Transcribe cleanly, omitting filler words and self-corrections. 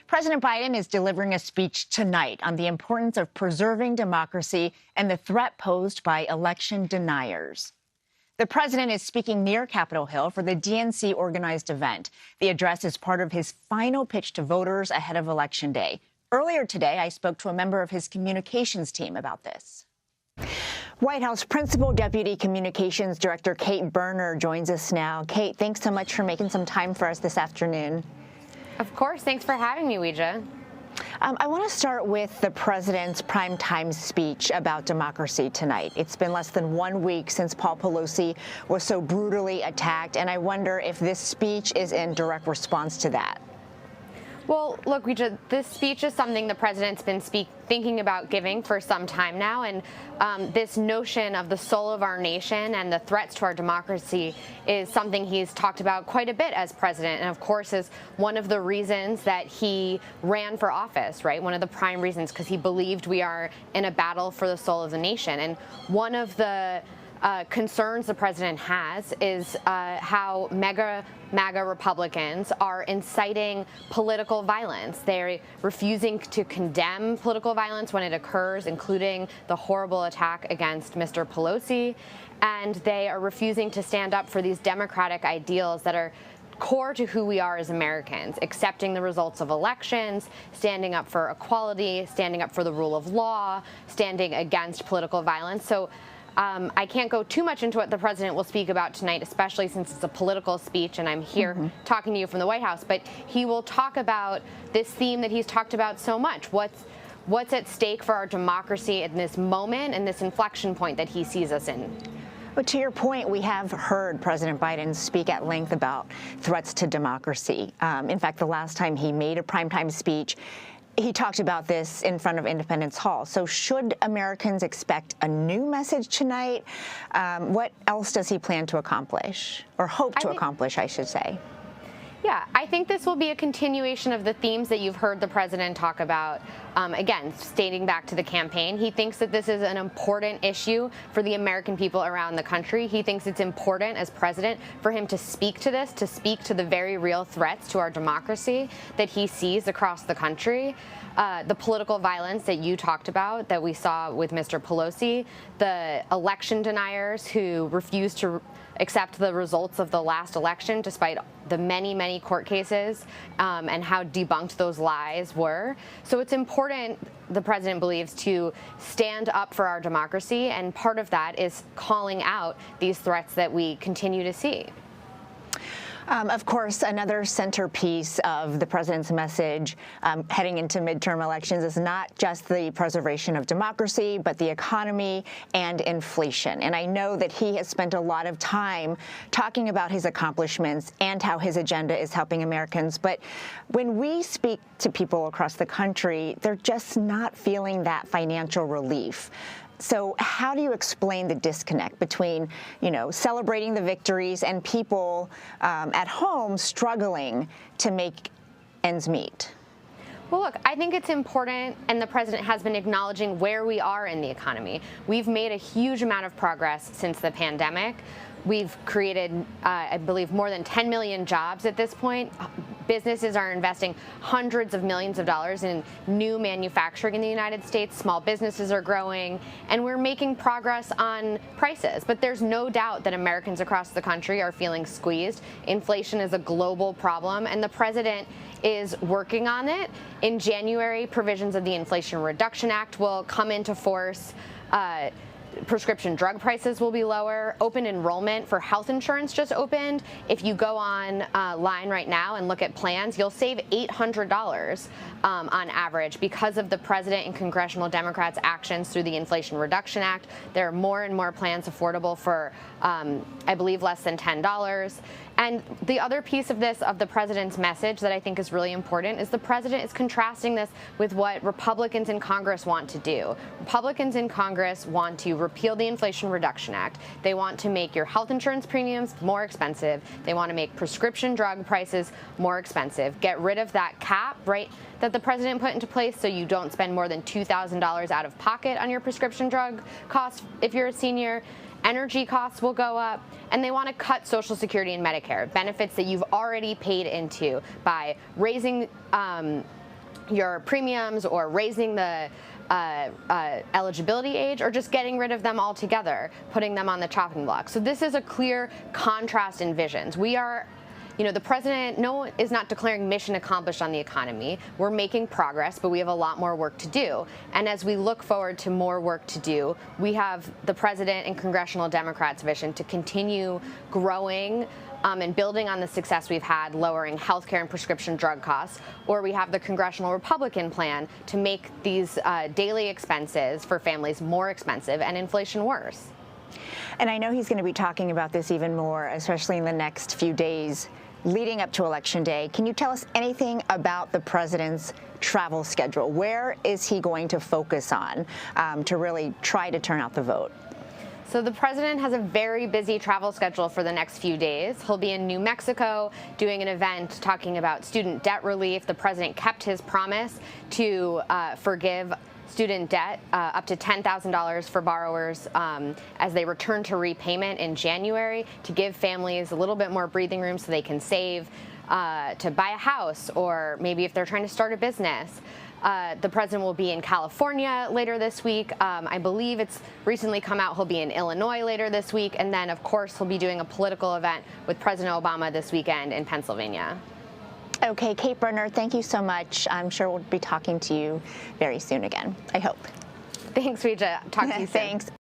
President Biden is delivering a speech tonight on the importance of preserving democracy and the threat posed by election deniers. The president is speaking near Capitol Hill for the DNC organized event. The address is part of his final pitch to voters ahead of Election Day. Earlier today, I spoke to a member of his communications team about this. White House Principal Deputy Communications Director Kate Berner joins us now. Kate, thanks so much for making some time for us this afternoon. Of course. Thanks for having me, Ouija. I want to start with the president's primetime speech about democracy tonight. It's been less than 1 week since Paul Pelosi was so brutally attacked, and I wonder if this speech is in direct response to that. Well, look, Ouija, this speech is something the president's been thinking about giving for some time now, and this notion of the soul of our nation and the threats to our democracy is something he's talked about quite a bit as president, and of course is one of the reasons that he ran for office, right? One of the prime reasons, because he believed we are in a battle for the soul of the nation. And one of the concerns the president has is how MAGA Republicans are inciting political violence. They're refusing to condemn political violence when it occurs, including the horrible attack against Mr. Pelosi, and they are refusing to stand up for these democratic ideals that are core to who we are as Americans, accepting the results of elections, standing up for equality, standing up for the rule of law, standing against political violence. So I can't go too much into what the president will speak about tonight, especially since it's a political speech and I'm here talking to you from the White House. But he will talk about this theme that he's talked about so much. What's at stake for our democracy in this moment and this inflection point that he sees us in? But to your point, we have heard President Biden speak at length about threats to democracy. In fact, the last time he made a primetime speech, he talked about this in front of Independence Hall. So should Americans expect a new message tonight? What else does he plan to accomplish, or hope to accomplish, I should say? Yeah, I think this will be a continuation of the themes that you've heard the president talk about. Again, stating back to the campaign, he thinks that this is an important issue for the American people around the country. He thinks it's important as president for him to speak to this, to speak to the very real threats to our democracy that he sees across the country. The political violence that you talked about, that we saw with Mr. Pelosi, the election deniers who refused to accept the results of the last election despite the many, many court cases and how debunked those lies were. So it's important, the president believes, to stand up for our democracy, and part of that is calling out these threats that we continue to see. Of course, another centerpiece of the president's message heading into midterm elections is not just the preservation of democracy, but the economy and inflation. And I know that he has spent a lot of time talking about his accomplishments and how his agenda is helping Americans. But when we speak to people across the country, they're just not feeling that financial relief. So how do you explain the disconnect between, celebrating the victories and people at home struggling to make ends meet? Well, look, I think it's important, and the president has been acknowledging where we are in the economy. We've made a huge amount of progress since the pandemic. We've created, I believe, more than 10 million jobs at this point. Businesses are investing hundreds of millions of dollars in new manufacturing in the United States. Small businesses are growing, and we're making progress on prices. But there's no doubt that Americans across the country are feeling squeezed. Inflation is a global problem, and the president is working on it. In January, provisions of the Inflation Reduction Act will come into force. Prescription drug prices will be lower. Open enrollment for health insurance just opened. If you go online right now and look at plans, you'll save $800 on average because of the president and congressional Democrats' actions through the Inflation Reduction Act. There are more and more plans affordable for, I believe, less than $10. And the other piece of this, of the president's message that I think is really important, is the president is contrasting this with what Republicans in Congress want to do. Republicans in Congress want to repeal the Inflation Reduction Act. They want to make your health insurance premiums more expensive. They want to make prescription drug prices more expensive. Get rid of that cap, right, that the president put into place so you don't spend more than $2,000 out of pocket on your prescription drug costs if you're a senior. Energy costs will go up, and they want to cut Social Security and Medicare, benefits that you've already paid into, by raising your premiums or raising the eligibility age, or just getting rid of them altogether, putting them on the chopping block. So this is a clear contrast in visions. We are, the president is not declaring mission accomplished on the economy. We're making progress, but we have a lot more work to do. And as we look forward to more work to do, we have the president and congressional Democrats' vision to continue growing and building on the success we've had lowering healthcare and prescription drug costs, or we have the congressional Republican plan to make these daily expenses for families more expensive and inflation worse. And I know he's going to be talking about this even more, especially in the next few days leading up to Election Day. Can you tell us anything about the president's travel schedule? Where is he going to focus on to really try to turn out the vote? So the president has a very busy travel schedule for the next few days. He'll be in New Mexico doing an event talking about student debt relief. The president kept his promise to forgive student debt up to $10,000 for borrowers as they return to repayment in January, to give families a little bit more breathing room so they can save to buy a house, or maybe if they're trying to start a business. The president will be in California later this week. I believe it's recently come out he'll be in Illinois later this week. And then, of course, he'll be doing a political event with President Obama this weekend in Pennsylvania. Okay, Kate Berner, thank you so much. I'm sure we'll be talking to you very soon again, I hope. Thanks, Rija. Talk to you soon. Thanks.